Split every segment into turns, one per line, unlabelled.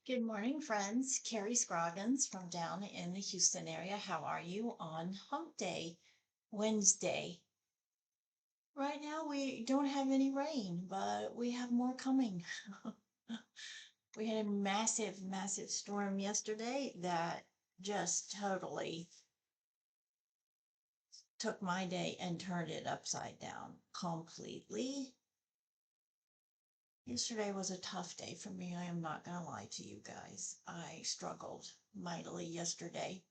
Good morning, friends. Carrie Scroggins from down in the Houston area. How are you on Hump Day, Wednesday? Right now, we don't have any rain, but we have more coming. We had a massive, massive storm yesterday that just totally took my day and turned it upside down completely. Yesterday was a tough day for me. I am not going to lie to you guys. I struggled mightily yesterday.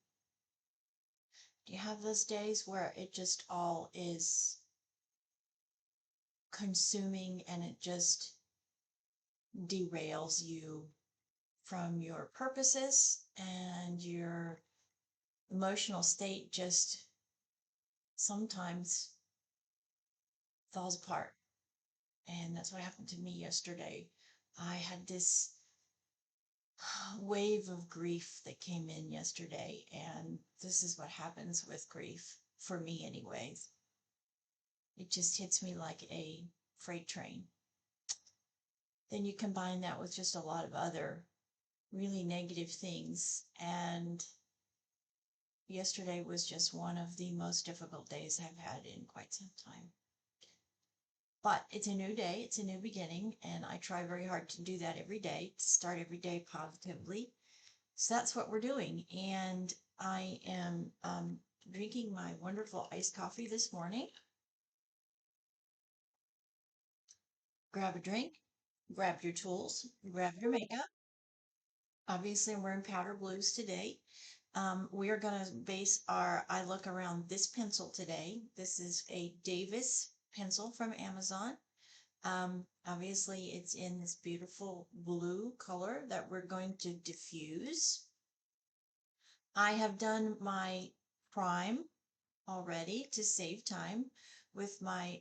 Do you have those days where it just all is consuming and it just derails you from your purposes and your emotional state just sometimes falls apart? And that's what happened to me yesterday. I had this wave of grief that came in yesterday, and this is what happens with grief, for me anyways. It just hits me like a freight train. Then you combine that with just a lot of other really negative things. And yesterday was just one of the most difficult days I've had in quite some time. But it's a new day, it's a new beginning, and I try very hard to do that every day, to start every day positively. So that's what we're doing. And I am drinking my wonderful iced coffee this morning. Grab a drink, grab your tools, grab your makeup. Obviously, I'm wearing powder blues today. We are going to base our eye look around this pencil today. This is a Davis pencil from Amazon. Obviously, it's in this beautiful blue color that we're going to diffuse. I have done my prime already to save time with my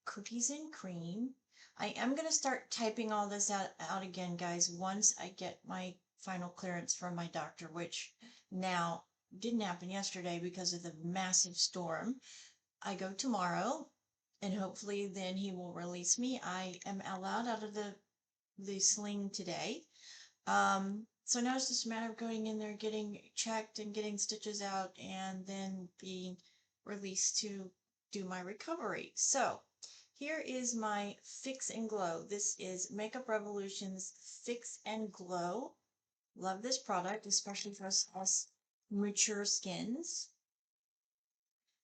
cookies and cream. I am going to start typing all this out again, guys, once I get my final clearance from my doctor, which now didn't happen yesterday because of the massive storm. I go tomorrow, and hopefully then he will release me. I am allowed out of the sling today. So now it's just a matter of going in there, getting checked and getting stitches out, and then being released to do my recovery. So here is my Fix and Glow. This is Makeup Revolution's Fix and Glow. Love this product, especially for us mature skins.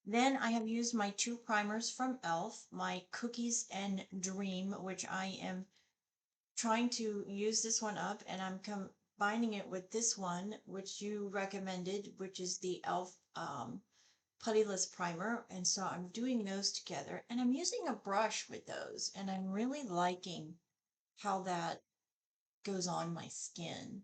Then I have used my two primers from e.l.f., my Cookies and Dream, which I am trying to use this one up, and I'm combining it with this one, which you recommended, which is the e.l.f. Puttyless Primer. And so I'm doing those together, and I'm using a brush with those, and I'm really liking how that goes on my skin.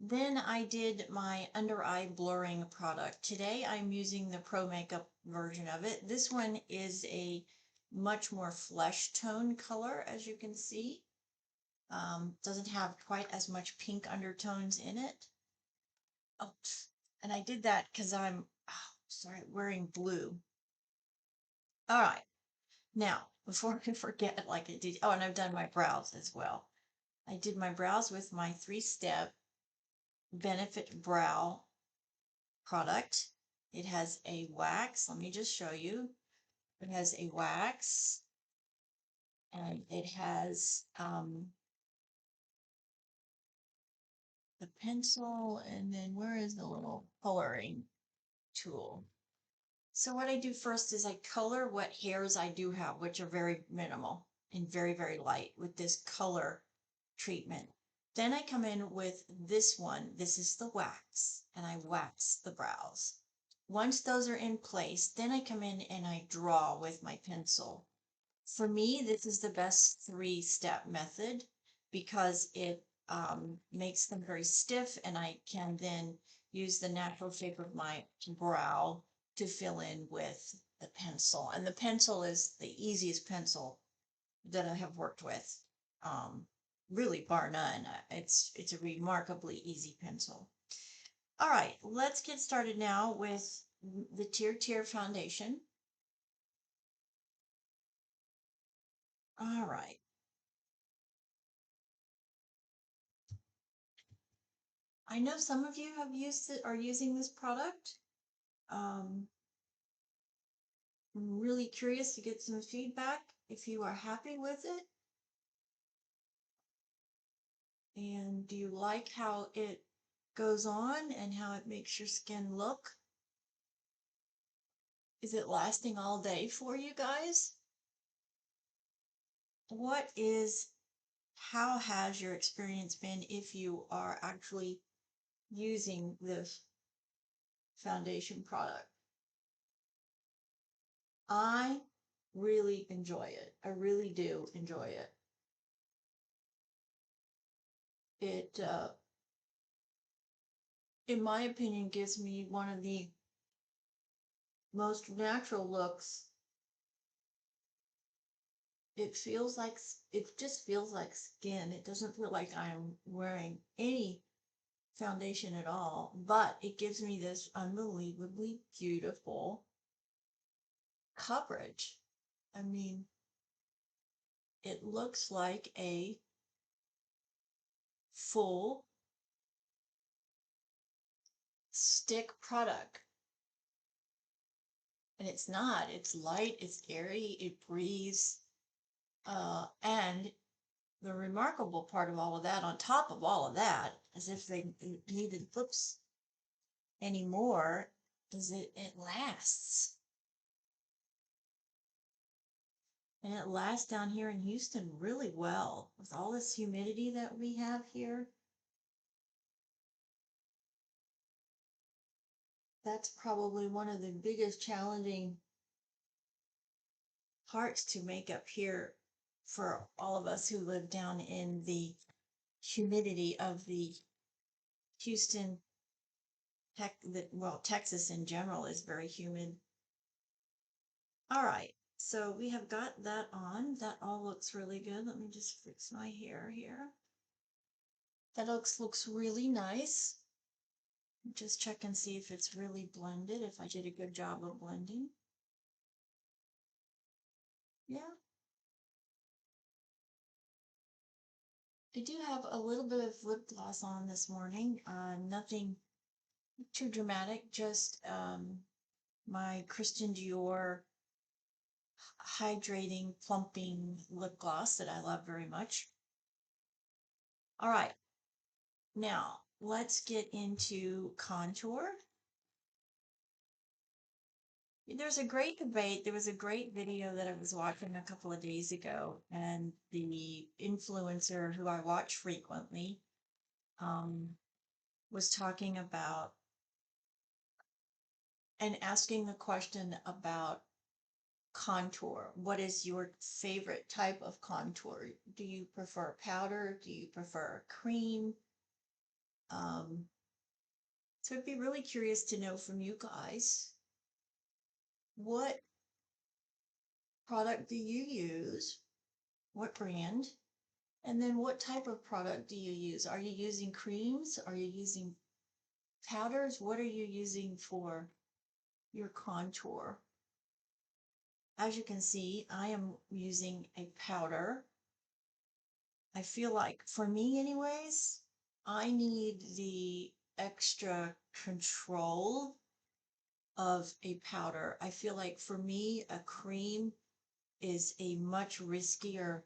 Then I did my under eye blurring product. Today I'm using the Pro Makeup version of it. This one is a much more flesh tone color, as you can see. Doesn't have quite as much pink undertones in it. Oh, and I did that because I'm, wearing blue. All right. Now, before I forget, like I did, oh, and I've done my brows as well. I did my brows with my 3-step Benefit Brow product. It has a wax. Let me just show you. It has a wax, and it has the pencil, and then where is the little coloring tool? So what I do first is I color what hairs I do have, which are very minimal and very, very light, with this color treatment. Then I come in with this one. This is the wax, and I wax the brows. Once those are in place, then I come in and I draw with my pencil. For me, this is the best 3-step method because it makes them very stiff, and I can then use the natural shape of my brow to fill in with the pencil. And the pencil is the easiest pencil that I have worked with, really bar none. It's a remarkably easy pencil. All right, let's get started now with the Tier foundation. All right. I know some of you have used it, are using this product. I'm really curious to get some feedback if you are happy with it. And do you like how it goes on and how it makes your skin look? Is it lasting all day for you guys? How has your experience been if you are actually using this foundation product? I really enjoy it. I really do enjoy it. It, in my opinion, gives me one of the most natural looks. It just feels like skin. It doesn't feel like I'm wearing any foundation at all, but it gives me this unbelievably beautiful coverage. I mean, it looks like a full stick product. And it's not. It's light, it's airy, it breathes. And the remarkable part of all of that, on top of all of that, as if they needed flips anymore, is it lasts. And it lasts down here in Houston really well with all this humidity that we have here. That's probably one of the biggest challenging parts to make up here for all of us who live down in the humidity of the Houston, Texas in general is very humid. All right, so we have got that on. That all looks really good. Let me just fix my hair here. That looks really nice. Just check and see if it's really blended, if I did a good job of blending. Yeah. I do have a little bit of lip gloss on this morning. Nothing too dramatic, just my Christian Dior hydrating, plumping lip gloss that I love very much. All right, now let's get into contour. There's a great debate. There was a great video that I was watching a couple of days ago, and the influencer who I watch frequently um, was talking about and asking the question about contour. What is your favorite type of contour? Do you prefer powder? Do you prefer cream? Um, so I'd be really curious to know from you guys, what product do you use? What brand? And then what type of product do you use? Are you using creams? Are you using powders? What are you using for your contour? As you can see, I am using a powder. I feel like, for me anyways, I need the extra control of a powder. I feel like for me, a cream is a much riskier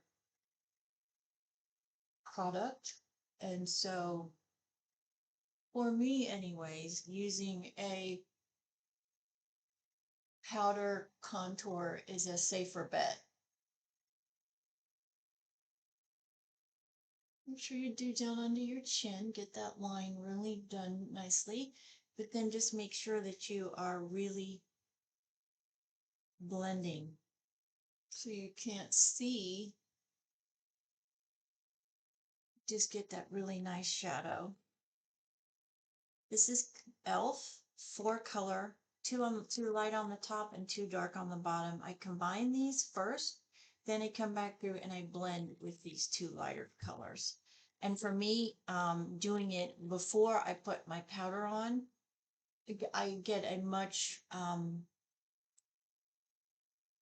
product. And so, for me anyways, using a powder contour is a safer bet. Make sure you do down under your chin, get that line really done nicely, but then just make sure that you are really blending so you can't see. Just get that really nice shadow. This is e.l.f. 4-color, two light on the top and 2 dark on the bottom. I combine these first, then I come back through and I blend with these 2 lighter colors. And for me, doing it before I put my powder on, I get a much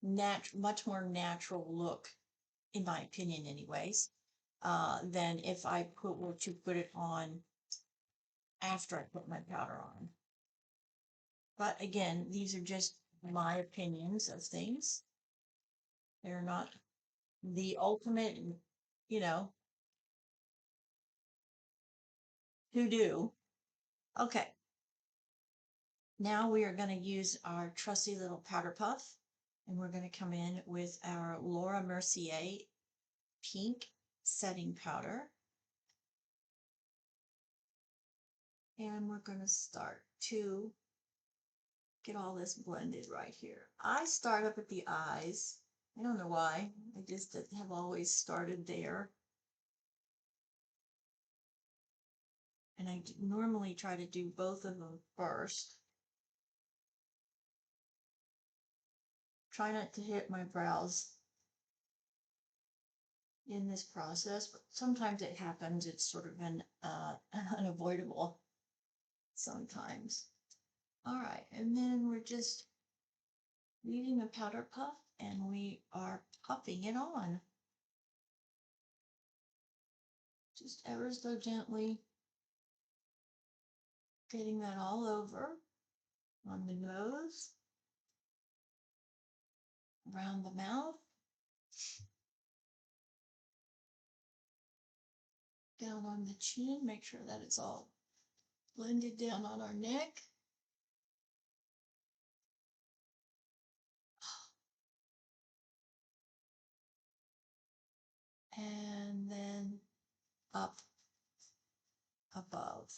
more natural look, in my opinion anyways, than if I were to put it on after I put my powder on. But again, these are just my opinions of things. They're not the ultimate, you know, to do. Okay, now we are going to use our trusty little powder puff, and we're going to come in with our Laura Mercier pink setting powder. And we're going to start to get all this blended right here. I start up at the eyes. I don't know why. I just have always started there. And I normally try to do both of them first. Try not to hit my brows in this process, but sometimes it happens. It's sort of an unavoidable sometimes. All right, and then we're just using a powder puff and we are puffing it on. Just ever so gently getting that all over on the nose, around the mouth, down on the chin, make sure that it's all blended down on our neck. And then up above.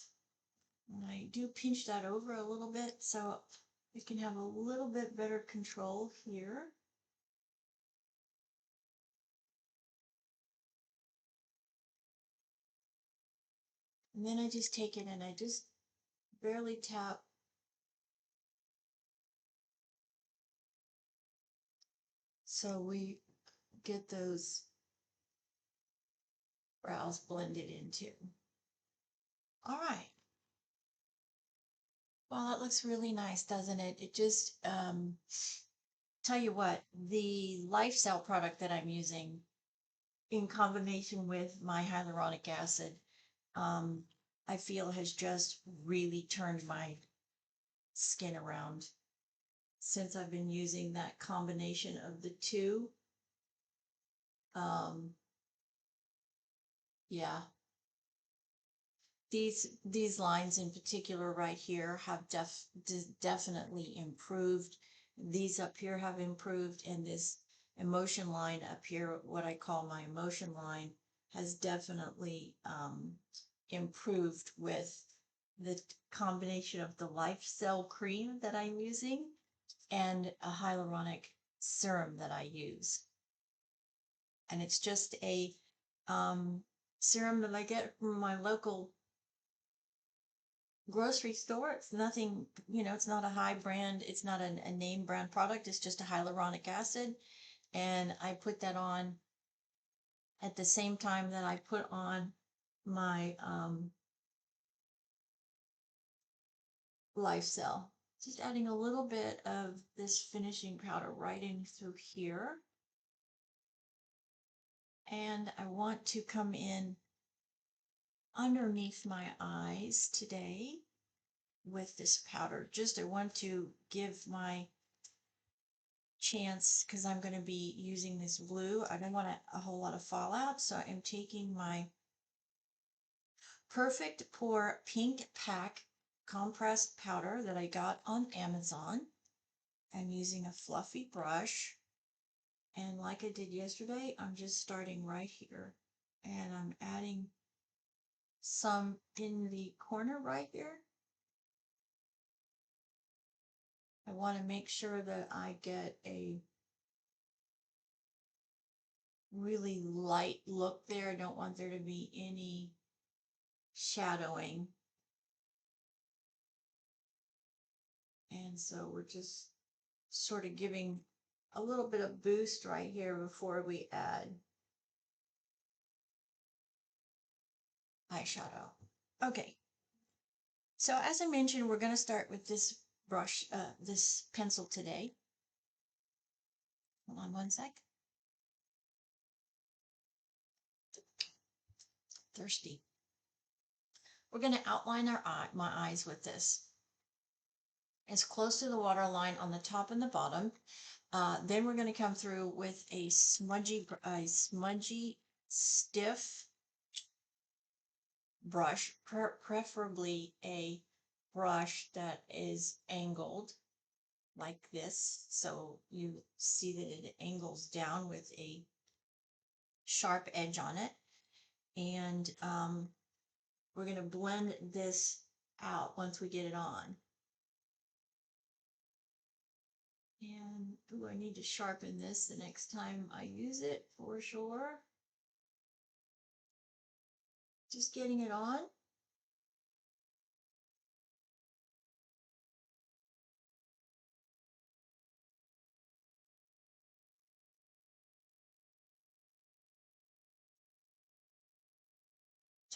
And I do pinch that over a little bit so we can have a little bit better control here. And then I just take it and I just barely tap so we get those brows blended into. All right. Well, that looks really nice, doesn't it? It just, tell you what, the Lifestyle product that I'm using in combination with my hyaluronic acid, I feel has just really turned my skin around since I've been using that combination of the two. Um, yeah, these lines in particular right here have definitely improved. These up here have improved, and this emotion line up here, what I call my emotion line, has definitely improved with the combination of the Life Cell cream that I'm using and a hyaluronic serum that I use. And it's just a serum that I get from my local grocery store. It's nothing, it's not a high brand. It's not a name brand product. It's just a hyaluronic acid. And I put that on at the same time that I put on my Life Cell. Just adding a little bit of this finishing powder right in through here. And I want to come in underneath my eyes today with this powder. Just I want to give my chance, because I'm going to be using this blue. I don't want a whole lot of fallout, so I'm taking my Perfect Pour Pink Pack compressed powder that I got on Amazon. I'm using a fluffy brush, and like I did yesterday, I'm just starting right here, and I'm adding some in the corner right here. I want to make sure that I get a really light look there. I don't want there to be any shadowing. And so we're just sort of giving a little bit of boost right here before we add eyeshadow. Okay. So as I mentioned, we're going to start with this brush, this pencil today. Hold on one sec. Thirsty. We're going to outline my eyes with this. As close to the water line on the top and the bottom. Then we're going to come through with a smudgy, stiff brush, preferably a brush that is angled like this. So you see that it angles down with a sharp edge on it. And we're going to blend this out once we get it on. And ooh, I need to sharpen this the next time I use it for sure. Just getting it on.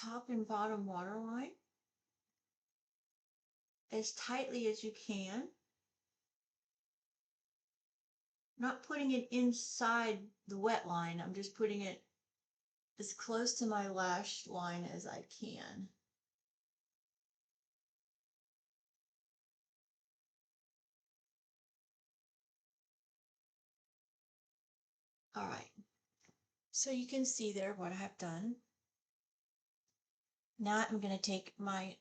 Top and bottom waterline as tightly as you can. Not putting it inside the wet line. I'm just putting it as close to my lash line as I can. All right. So you can see there what I have done. Now I'm going to take my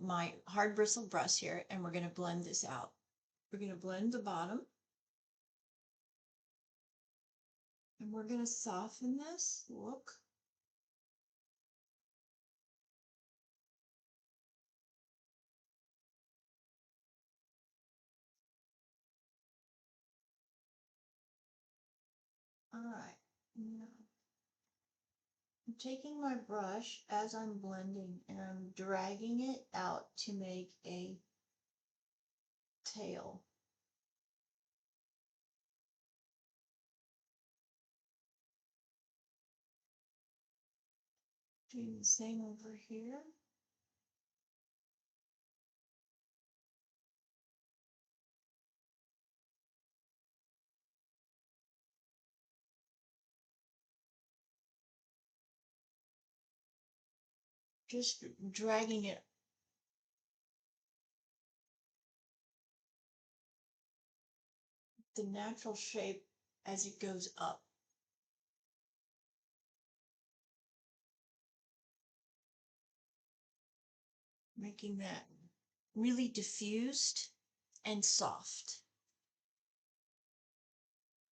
my hard bristle brush here, and we're going to blend this out. We're going to blend the bottom. And we're going to soften this. Look. All right. Now, I'm taking my brush as I'm blending and I'm dragging it out to make a tail. Doing the same over here. Just dragging it the natural shape as it goes up. Making that really diffused and soft.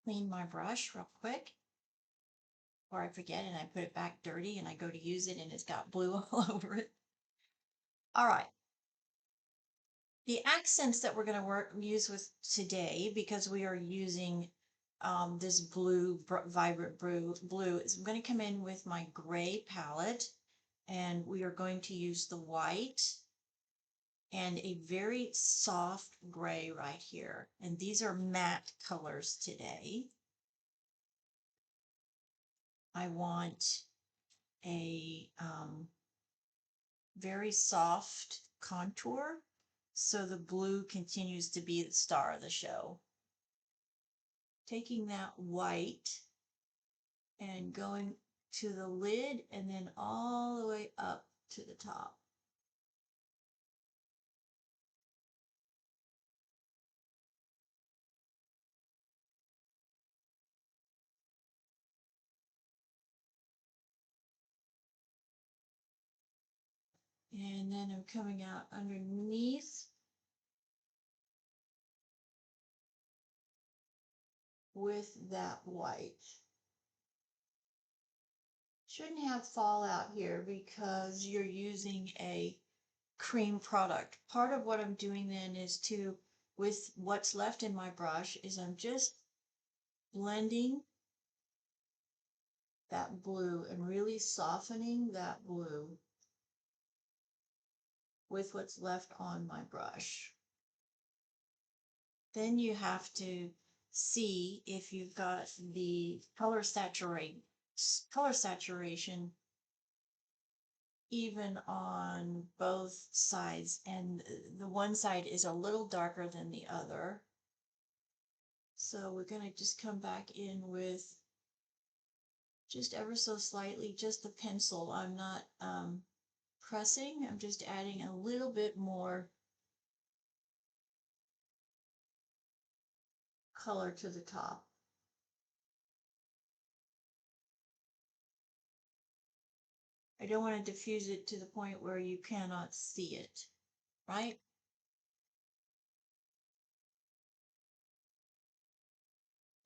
Clean my brush real quick before I forget and I put it back dirty and I go to use it and it's got blue all over it. All right. The accents that we're going to use with today, because we are using this vibrant blue, is I'm going to come in with my gray palette and we are going to use the white and a very soft gray right here. And these are matte colors today. I want a very soft contour, so the blue continues to be the star of the show. Taking that white and going to the lid and then all the way up to the top. And then I'm coming out underneath with that white. Shouldn't have fallout here because you're using a cream product. Part of what I'm doing then is with what's left in my brush, is I'm just blending that blue and really softening that blue with what's left on my brush. Then you have to see if you've got the color saturation even on both sides, and the one side is a little darker than the other. So we're going to just come back in with just ever so slightly, just the pencil. I'm not pressing, I'm just adding a little bit more color to the top. I don't want to diffuse it to the point where you cannot see it, right?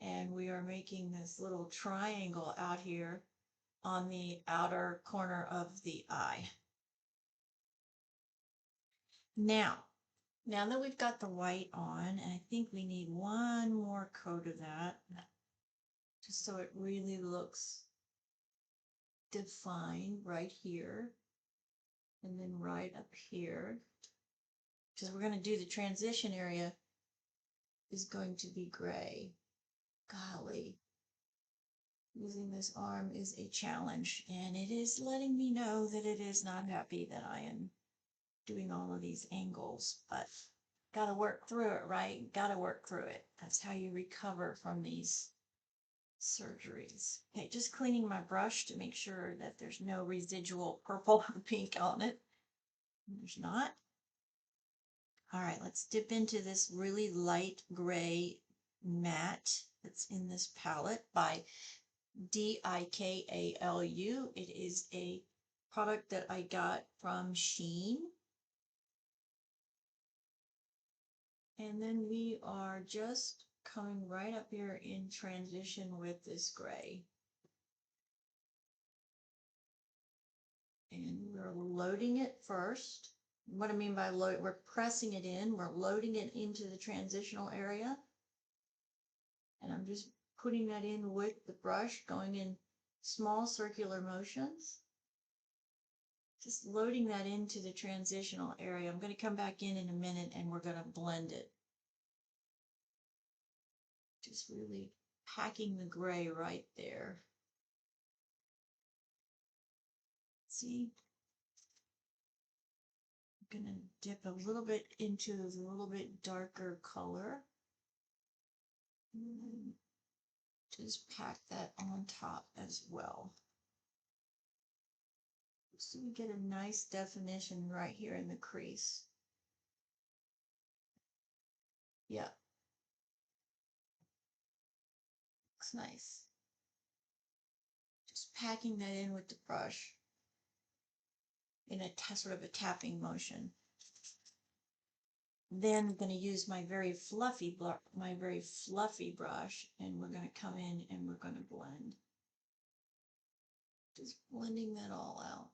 And we are making this little triangle out here on the outer corner of the eye. Now that we've got the white on, and I think we need one more coat of that, just so it really looks defined right here, and then right up here, because we're going to do the transition area is going to be gray. Golly, using this arm is a challenge, and it is letting me know that it is not happy that I am doing all of these angles, but gotta work through it, right? Gotta work through it. That's how you recover from these surgeries. Okay, just cleaning my brush to make sure that there's no residual purple or pink on it. There's not. All right, let's dip into this really light gray matte that's in this palette by Dikalu. It is a product that I got from Shein. And then we are just coming right up here in transition with this gray. And we're loading it first. What I mean by load, we're pressing it in, we're loading it into the transitional area. And I'm just putting that in with the brush, going in small circular motions. Just loading that into the transitional area. I'm going to come back in a minute and we're going to blend it. Just really packing the gray right there. See? I'm going to dip a little bit into a little bit darker color. And just pack that on top as well. So we get a nice definition right here in the crease. Yeah. Looks nice. Just packing that in with the brush in a sort of a tapping motion. Then I'm going to use my very fluffy brush, and we're going to come in and we're going to blend. Just blending that all out.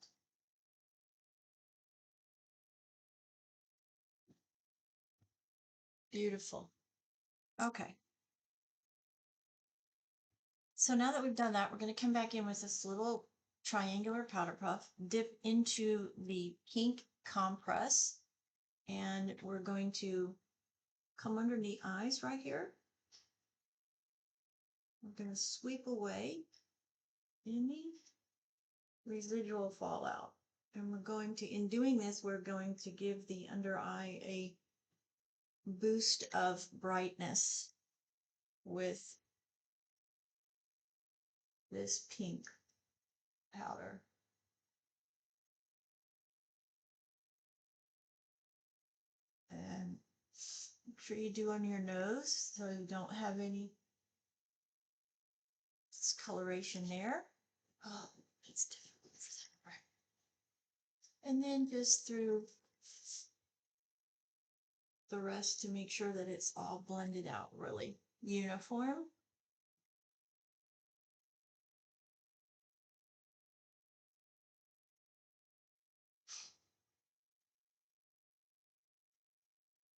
Beautiful. Okay. So now that we've done that, we're going to come back in with this little triangular powder puff, dip into the pink compress, and we're going to come under the eyes right here. We're going to sweep away any residual fallout. And we're going to, in doing this, we're going to give the under eye a boost of brightness with this pink powder. And make sure you do on your nose so you don't have any discoloration there. Oh, it's difficult for that. And then just through the rest to make sure that it's all blended out really uniform.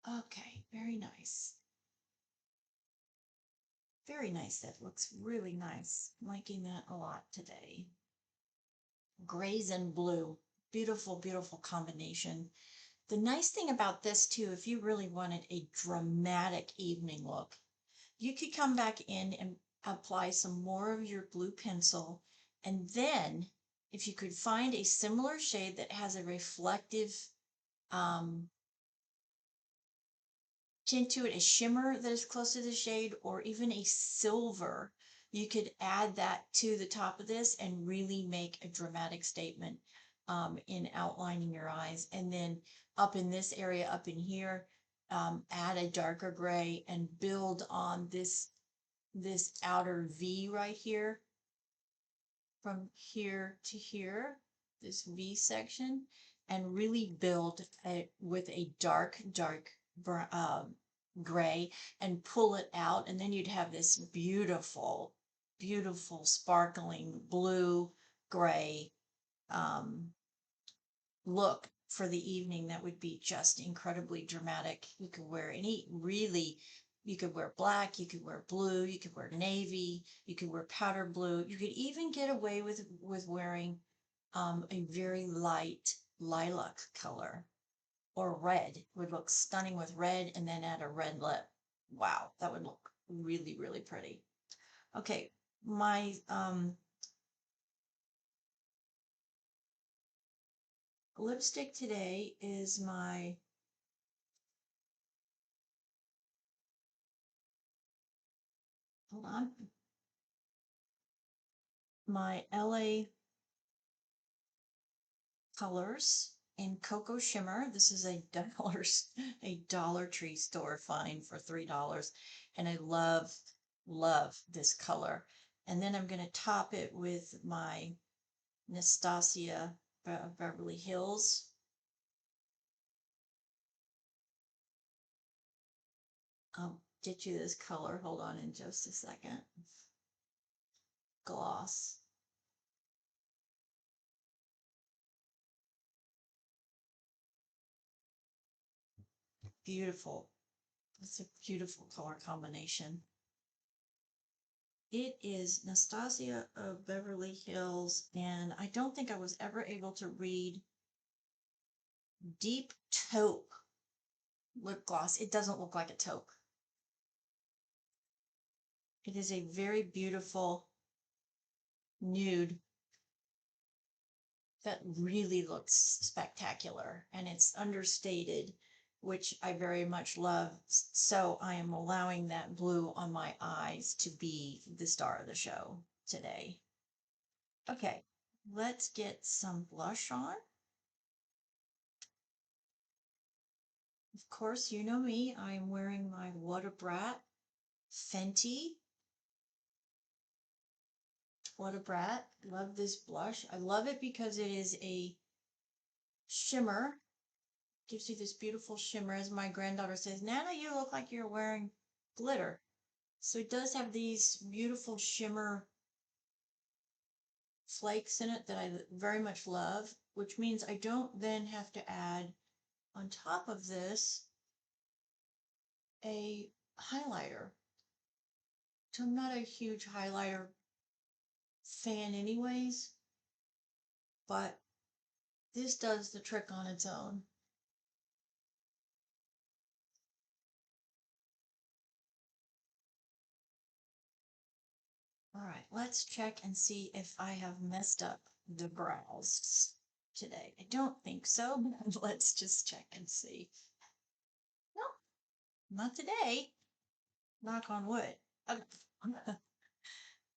Okay, very nice. Very nice. That looks really nice. I'm liking that a lot today. Grays and blue. Beautiful, beautiful combination. The nice thing about this too, if you really wanted a dramatic evening look, you could come back in and apply some more of your blue pencil. And then if you could find a similar shade that has a reflective tint to it, a shimmer that is close to the shade, or even a silver you could add that to the top of this and really make a dramatic statement in outlining your eyes. And then up in this area, up in here, add a darker gray and build on this outer V right here, from here to here, this V section, and really build with a dark gray and pull it out. And then you'd have this beautiful, beautiful, sparkling blue gray um, look for the evening that would be just incredibly dramatic. You could wear any really, you could wear black, you could wear blue, you could wear navy, you could wear powder blue. You could even get away with wearing a very light lilac color, or red would look stunning with red, and then add a red lip. Wow, that would look really, really pretty. Okay, my lipstick today is hold on, my LA Colors in Cocoa Shimmer. This is a Dollar Tree store find for $3. And I love this color. And then I'm going to top it with my Nastasia Beverly Hills. I'll get you this color. Hold on in just a second. Gloss. Beautiful. It's a beautiful color combination. It is Nastasia of Beverly Hills, and I don't think I was ever able to read Deep Taupe lip gloss. It doesn't look like a taupe. It is a very beautiful nude that really looks spectacular, and it's understated, which I very much love. So I am allowing that blue on my eyes to be the star of the show today. Okay, let's get some blush on. Of course, you know me, I'm wearing my What a Brat Fenty. What a Brat. Love this blush. I love it because it is a shimmer. Gives you this beautiful shimmer. As my granddaughter says, Nana, you look like you're wearing glitter. So it does have these beautiful shimmer flakes in it that I very much love, which means I don't then have to add on top of this a highlighter. So I'm not a huge highlighter fan anyways, but this does the trick on its own. All right, let's check and see if I have messed up the brows today. I don't think so, but let's just check and see. No, not today. Knock on wood. Okay.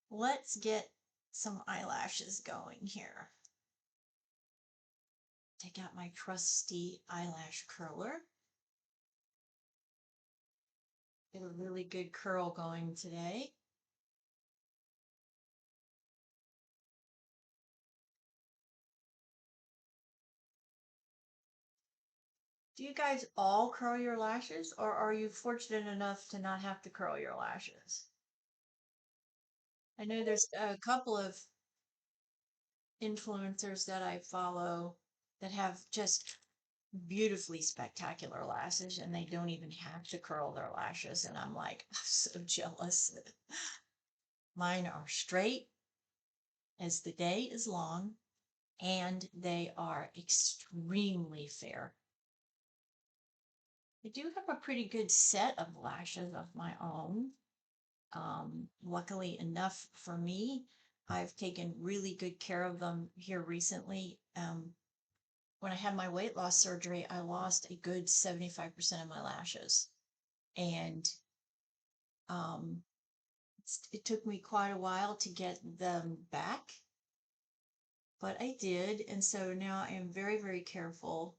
Let's get some eyelashes going here. Take out my trusty eyelash curler. Get a really good curl going today. Do you guys all curl your lashes, or are you fortunate enough to not have to curl your lashes? I know there's a couple of influencers that I follow that have just beautifully spectacular lashes, and they don't even have to curl their lashes. And I'm like, I'm so jealous. Mine are straight as the day is long, and they are extremely fair. I do have a pretty good set of lashes of my own. Luckily enough for me, I've taken really good care of them here recently. When I had my weight loss surgery, I lost a good 75% of my lashes. And It took me quite a while to get them back, but I did. And so now I am very, very careful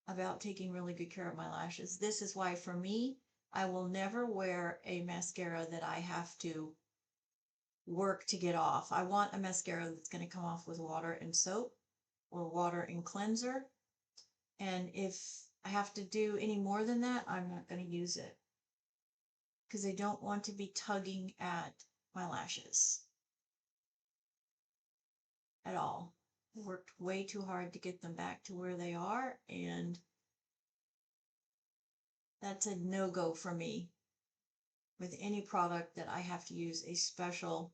about taking really good care of my lashes. This is why for me, I will never wear a mascara that I have to work to get off. I want a mascara that's going to come off with water and soap or water and cleanser. And if I have to do any more than that, I'm not going to use it because I don't want to be tugging at my lashes at all. I worked way too hard to get them back to where they are, and that's a no-go for me with any product that I have to use a special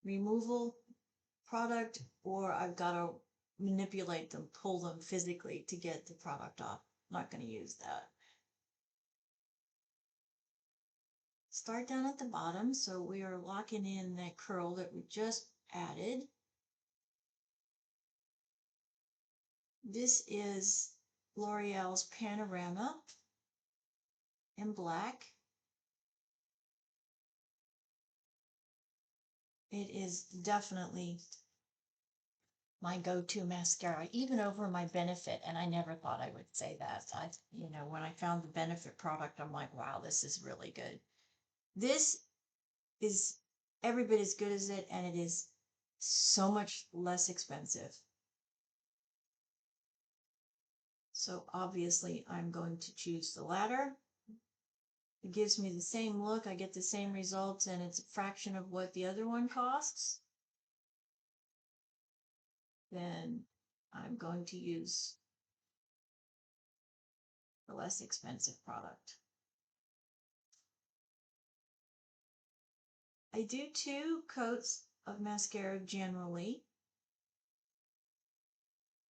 removal product, or I've got to manipulate them, pull them physically to get the product off. I'm not going to use that. Start down at the bottom, so we are locking in that curl that we just added. This is L'Oreal's Panorama in black. It is definitely my go-to mascara, even over my Benefit, and I never thought I would say that. When I found the Benefit product, I'm like, wow, this is really good. This is every bit as good as it, and it is so much less expensive. So obviously I'm going to choose the latter. It gives me the same look, I get the same results, and it's a fraction of what the other one costs. Then I'm going to use the less expensive product. I do 2 coats of mascara generally.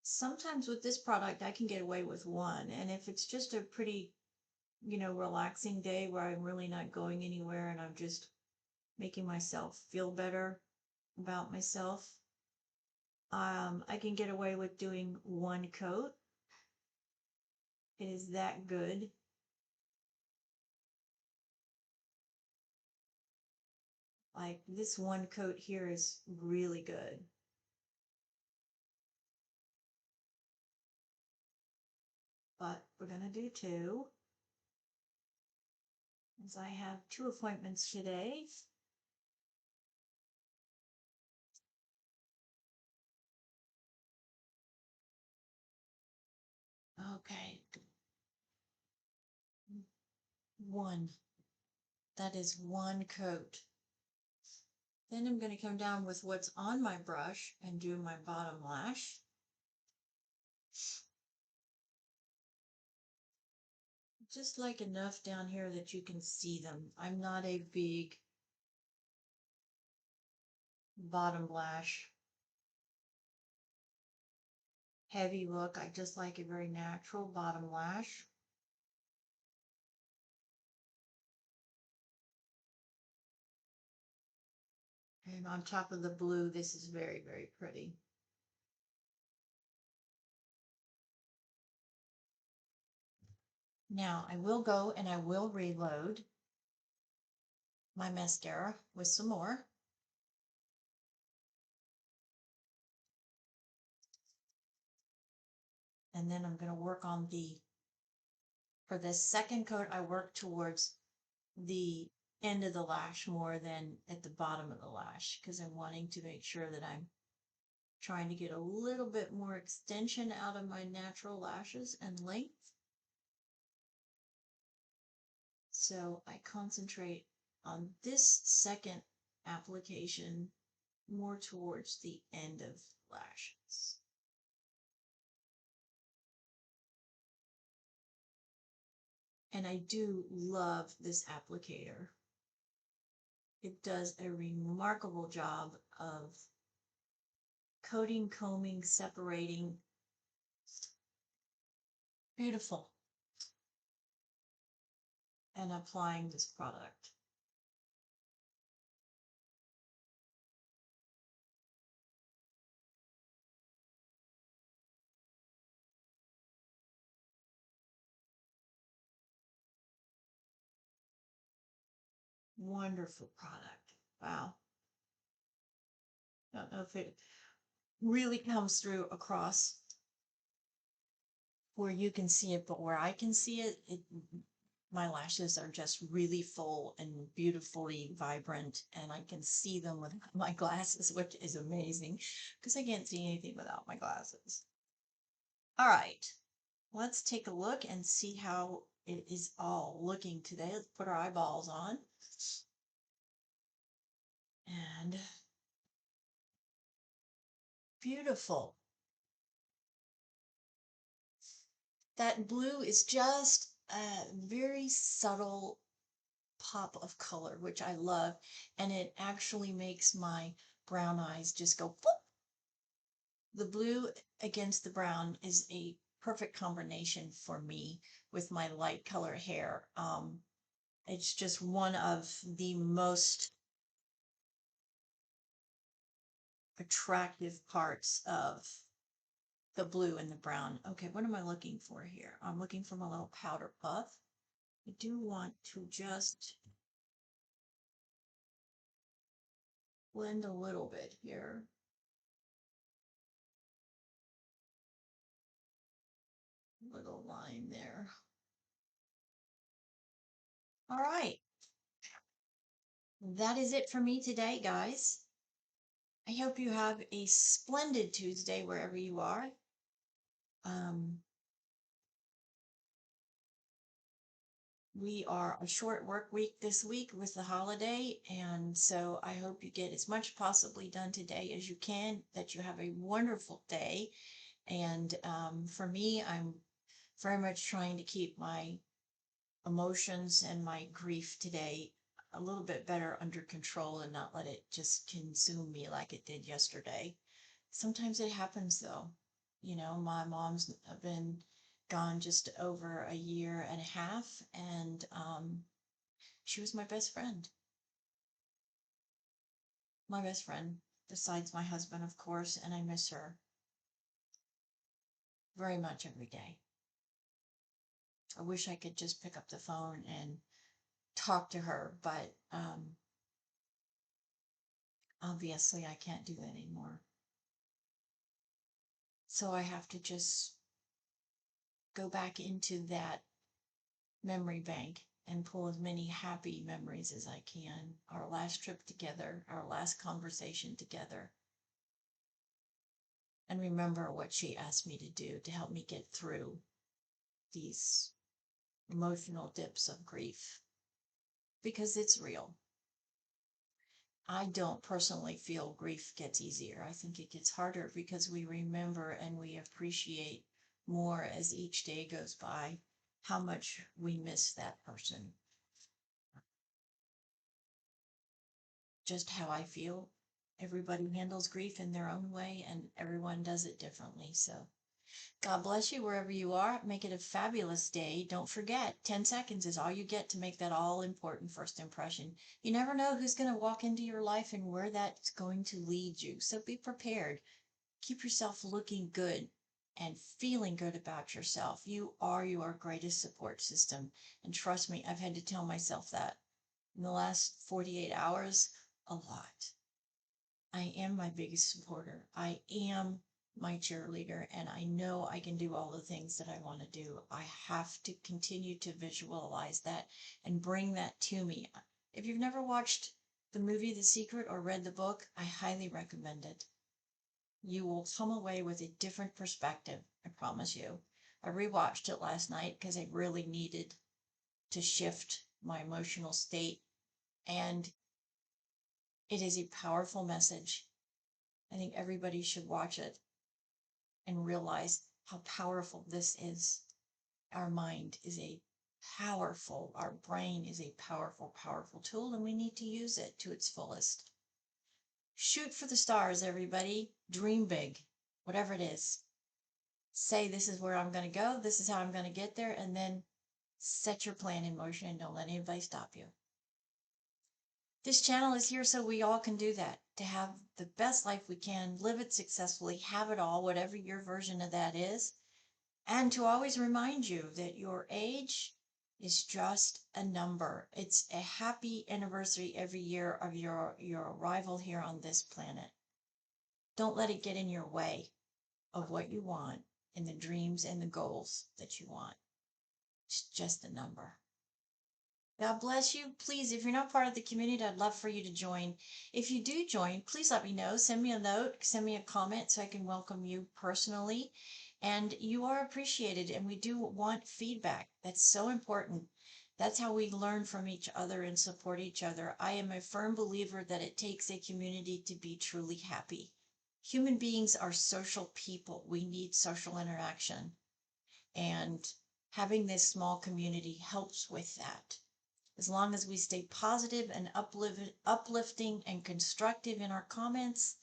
Sometimes with this product I can get away with 1, and if it's just a pretty, relaxing day where I'm really not going anywhere and I'm just making myself feel better about myself, I can get away with doing 1 coat. It is that good. Like this 1 coat here is really good. But we're going to do 2, as I have 2 appointments today. Okay. 1. That is 1 coat. Then I'm going to come down with what's on my brush and do my bottom lash. Just like enough down here that you can see them. I'm not a big bottom lash heavy look. I just like a very natural bottom lash. And on top of the blue, this is very, very pretty. Now I will go and I will reload my mascara with some more. And then I'm going to work on for this second coat, I work towards the end of the lash more than at the bottom of the lash, because I'm wanting to make sure that I'm trying to get a little bit more extension out of my natural lashes and length. So I concentrate on this second application more towards the end of lashes. And I do love this applicator. It does a remarkable job of coating, combing, separating. Beautiful. And applying this product. Wonderful product. Wow. Don't know if it really comes through across where you can see it, but where I can see it, my lashes are just really full and beautifully vibrant, and I can see them with my glasses, which is amazing because I can't see anything without my glasses. All right, let's take a look and see how it is all looking today. Let's put our eyeballs on. And beautiful. That blue is just a very subtle pop of color, which I love. And it actually makes my brown eyes just go boop. The blue against the brown is a perfect combination for me with my light color hair. It's just one of the most attractive parts of the blue and the brown. Okay, what am I looking for here? I'm looking for my little powder puff. I do want to just blend a little bit here. Little line there. All right. That is it for me today, guys. I hope you have a splendid Tuesday wherever you are. We are a short work week this week with the holiday, and so I hope you get as much possibly done today as you can, that you have a wonderful day. And for me, I'm very much trying to keep my emotions and my grief today a little bit better under control and not let it just consume me like it did yesterday. Sometimes it happens though. You know, my mom's been gone just over a year and a half, and she was my best friend. My best friend, besides my husband, of course, and I miss her very much every day. I wish I could just pick up the phone and talk to her, but obviously I can't do that anymore. So I have to just go back into that memory bank and pull as many happy memories as I can. Our last trip together, our last conversation together, and remember what she asked me to do to help me get through these emotional dips of grief, because it's real. I don't personally feel grief gets easier. I think it gets harder because we remember and we appreciate more as each day goes by how much we miss that person. Just how I feel. Everybody handles grief in their own way and everyone does it differently. So God bless you wherever you are. Make it a fabulous day. Don't forget, 10 seconds is all you get to make that all important first impression. You never know who's going to walk into your life and where that's going to lead you. So be prepared. Keep yourself looking good and feeling good about yourself. You are your greatest support system. And trust me, I've had to tell myself that in the last 48 hours a lot. I am my biggest supporter. I am my cheerleader, and I know I can do all the things that I want to do. I have to continue to visualize that and bring that to me. If you've never watched the movie The Secret or read the book, I highly recommend it. You will come away with a different perspective, I promise you. I rewatched it last night because I really needed to shift my emotional state, and it is a powerful message. I think everybody should watch it and realize how powerful this is. Our mind is our brain is a powerful, powerful tool, and we need to use it to its fullest. Shoot for the stars, everybody. Dream big, whatever it is. Say, this is where I'm going to go. This is how I'm going to get there. And then set your plan in motion and don't let anybody stop you. This channel is here so we all can do that, to have the best life we can, live it successfully, have it all, whatever your version of that is, and to always remind you that your age is just a number. It's a happy anniversary every year of your arrival here on this planet. Don't let it get in your way of what you want and the dreams and the goals that you want. It's just a number. God bless you. Please, if you're not part of the community, I'd love for you to join. If you do join, please let me know. Send me a note, send me a comment so I can welcome you personally. And you are appreciated, and we do want feedback. That's so important. That's how we learn from each other and support each other. I am a firm believer that it takes a community to be truly happy. Human beings are social people. We need social interaction. And having this small community helps with that. As long as we stay positive and uplifting and constructive in our comments,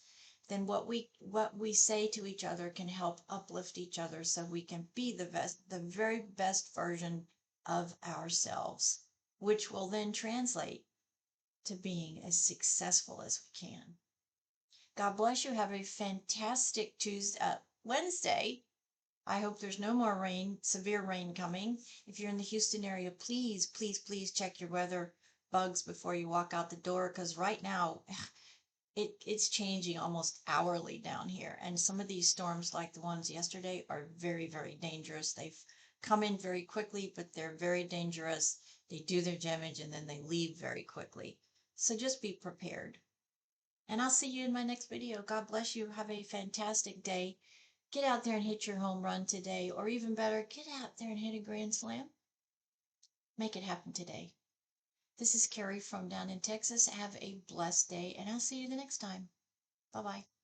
then what we say to each other can help uplift each other so we can be the very best version of ourselves, which will then translate to being as successful as we can. God bless you. Have a fantastic Wednesday. I hope there's no more rain, severe rain coming. If you're in the Houston area, please, please, please check your weather bugs before you walk out the door, because right now it's changing almost hourly down here. And some of these storms, like the ones yesterday, are very, very dangerous. They've come in very quickly, but they're very dangerous. They do their damage and then they leave very quickly. So just be prepared. And I'll see you in my next video. God bless you. Have a fantastic day. Get out there and hit your home run today, or even better, get out there and hit a grand slam. Make it happen today. This is Carrie from down in Texas. Have a blessed day, and I'll see you the next time. Bye-bye.